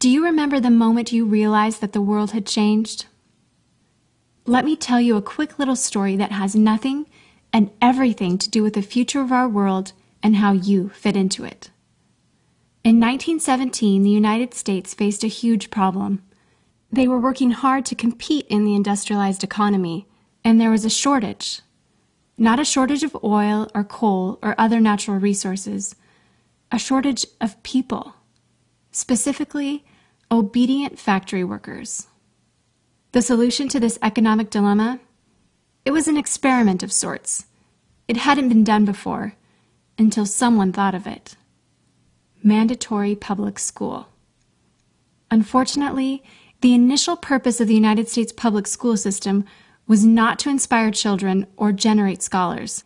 Do you remember the moment you realized that the world had changed? Let me tell you a quick little story that has nothing and everything to do with the future of our world and how you fit into it. In 1917, the United States faced a huge problem. They were working hard to compete in the industrialized economy, and there was a shortage. Not a shortage of oil or coal or other natural resources, a shortage of people, specifically obedient factory workers. The solution to this economic dilemma? It was an experiment of sorts. It hadn't been done before, until someone thought of it. Mandatory public school. Unfortunately, the initial purpose of the United States public school system was not to inspire children or generate scholars.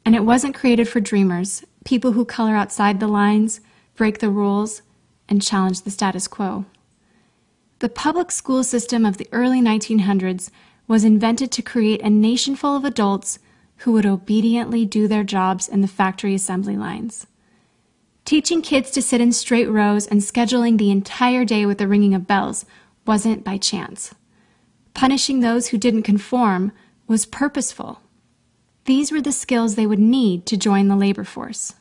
And it wasn't created for dreamers, people who color outside the lines, break the rules, and challenge the status quo. The public school system of the early 1900s was invented to create a nation full of adults who would obediently do their jobs in the factory assembly lines. Teaching kids to sit in straight rows and scheduling the entire day with the ringing of bells wasn't by chance. Punishing those who didn't conform was purposeful. These were the skills they would need to join the labor force.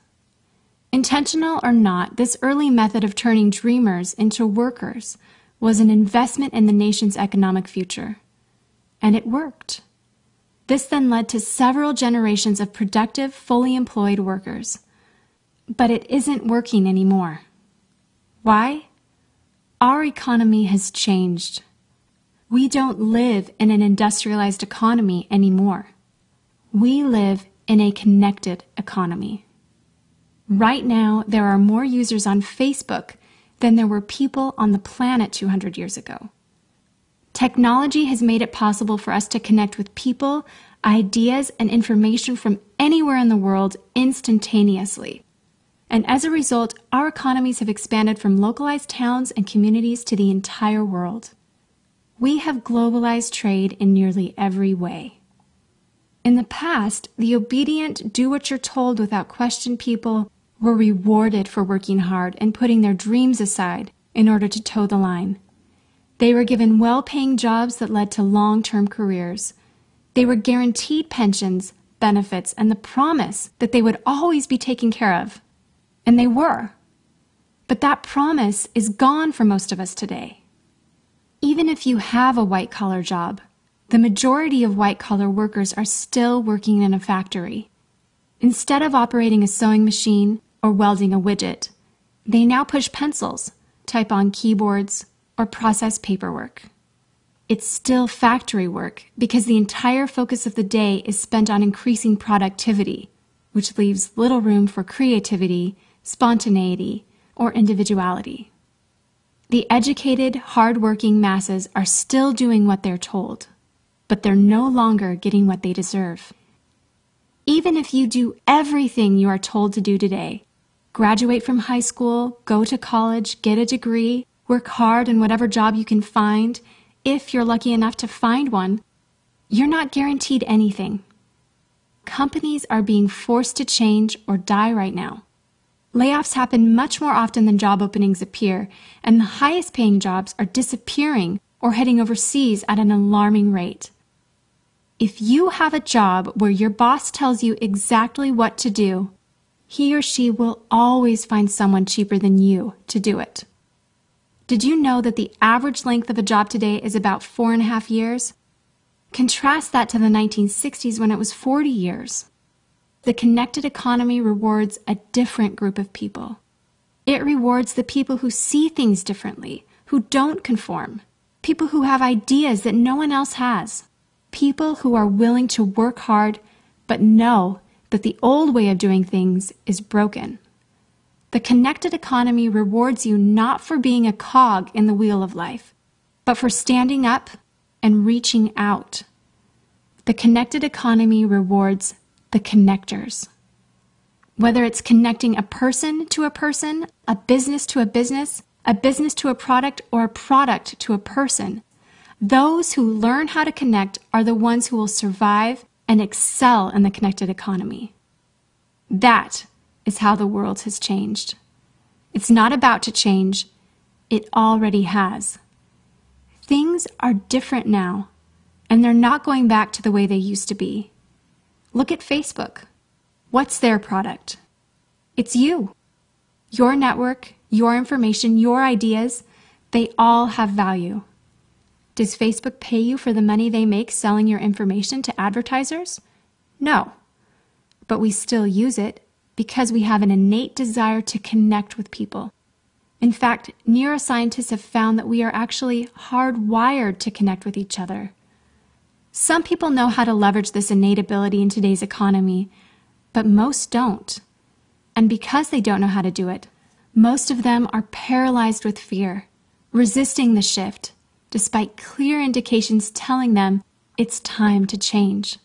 Intentional or not, this early method of turning dreamers into workers was an investment in the nation's economic future. And it worked. This then led to several generations of productive, fully employed workers. But it isn't working anymore. Why? Our economy has changed. We don't live in an industrialized economy anymore. We live in a connected economy. Right now, there are more users on Facebook than there were people on the planet 200 years ago. Technology has made it possible for us to connect with people, ideas, and information from anywhere in the world instantaneously. And as a result, our economies have expanded from localized towns and communities to the entire world. We have globalized trade in nearly every way. In the past, the obedient, do-what-you're-told without question people were rewarded for working hard and putting their dreams aside in order to toe the line. They were given well-paying jobs that led to long-term careers. They were guaranteed pensions, benefits, and the promise that they would always be taken care of. And they were. But that promise is gone for most of us today. Even if you have a white-collar job, the majority of white-collar workers are still working in a factory. Instead of operating a sewing machine or welding a widget, they now push pencils, type on keyboards, or process paperwork. It's still factory work because the entire focus of the day is spent on increasing productivity, which leaves little room for creativity, spontaneity, or individuality. The educated, hard-working masses are still doing what they're told, but they're no longer getting what they deserve. Even if you do everything you are told to do today, graduate from high school, go to college, get a degree, work hard in whatever job you can find, if you're lucky enough to find one, you're not guaranteed anything. Companies are being forced to change or die right now. Layoffs happen much more often than job openings appear, and the highest paying jobs are disappearing or heading overseas at an alarming rate. If you have a job where your boss tells you exactly what to do, he or she will always find someone cheaper than you to do it. Did you know that the average length of a job today is about 4.5 years? Contrast that to the 1960s when it was 40 years. The connected economy rewards a different group of people. It rewards the people who see things differently, who don't conform, people who have ideas that no one else has, people who are willing to work hard but know that the old way of doing things is broken. The connected economy rewards you not for being a cog in the wheel of life, but for standing up and reaching out. The connected economy rewards the connectors. Whether it's connecting a person to a person, a business to a business to a product, or a product to a person, those who learn how to connect are the ones who will survive and excel in the connected economy. That is how the world has changed. It's not about to change. it already has. Things are different now, and they're not going back to the way they used to be. Look at Facebook. What's their product? It's you. Your network, your information, your ideas, they all have value. Does Facebook pay you for the money they make selling your information to advertisers? No. But we still use it because we have an innate desire to connect with people. In fact, neuroscientists have found that we are actually hardwired to connect with each other. Some people know how to leverage this innate ability in today's economy, but most don't. And because they don't know how to do it, most of them are paralyzed with fear, resisting the shift, despite clear indications telling them it's time to change.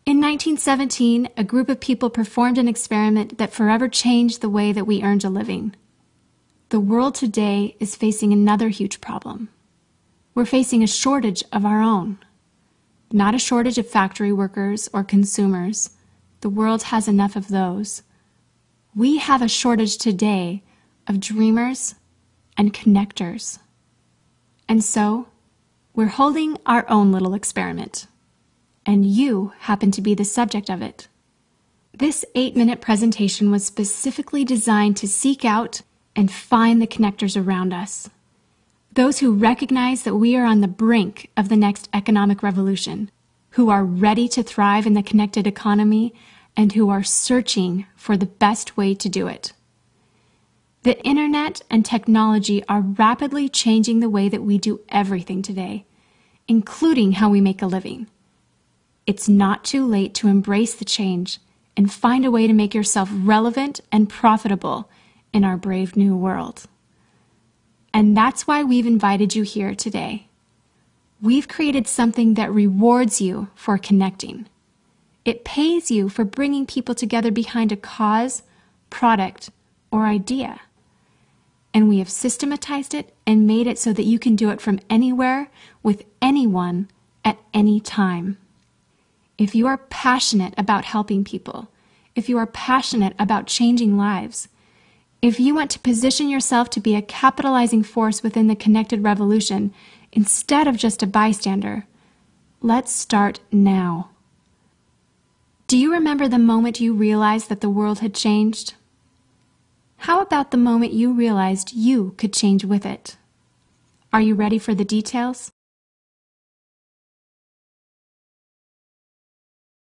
In 1917, a group of people performed an experiment that forever changed the way that we earned a living. The world today is facing another huge problem. We're facing a shortage of our own. Not a shortage of factory workers or consumers. The world has enough of those. We have a shortage today of dreamers and connectors. And so, we're holding our own little experiment. And you happen to be the subject of it. This 8-minute presentation was specifically designed to seek out and find the connectors around us. Those who recognize that we are on the brink of the next economic revolution, who are ready to thrive in the connected economy, and who are searching for the best way to do it. The internet and technology are rapidly changing the way that we do everything today, including how we make a living. It's not too late to embrace the change and find a way to make yourself relevant and profitable in our brave new world. And that's why we've invited you here today. We've created something that rewards you for connecting. It pays you for bringing people together behind a cause, product, or idea. And we have systematized it and made it so that you can do it from anywhere with anyone at any time. If you are passionate about helping people, if you are passionate about changing lives, if you want to position yourself to be a capitalizing force within the connected revolution instead of just a bystander, let's start now. Do you remember the moment you realized that the world had changed? How about the moment you realized you could change with it? Are you ready for the details?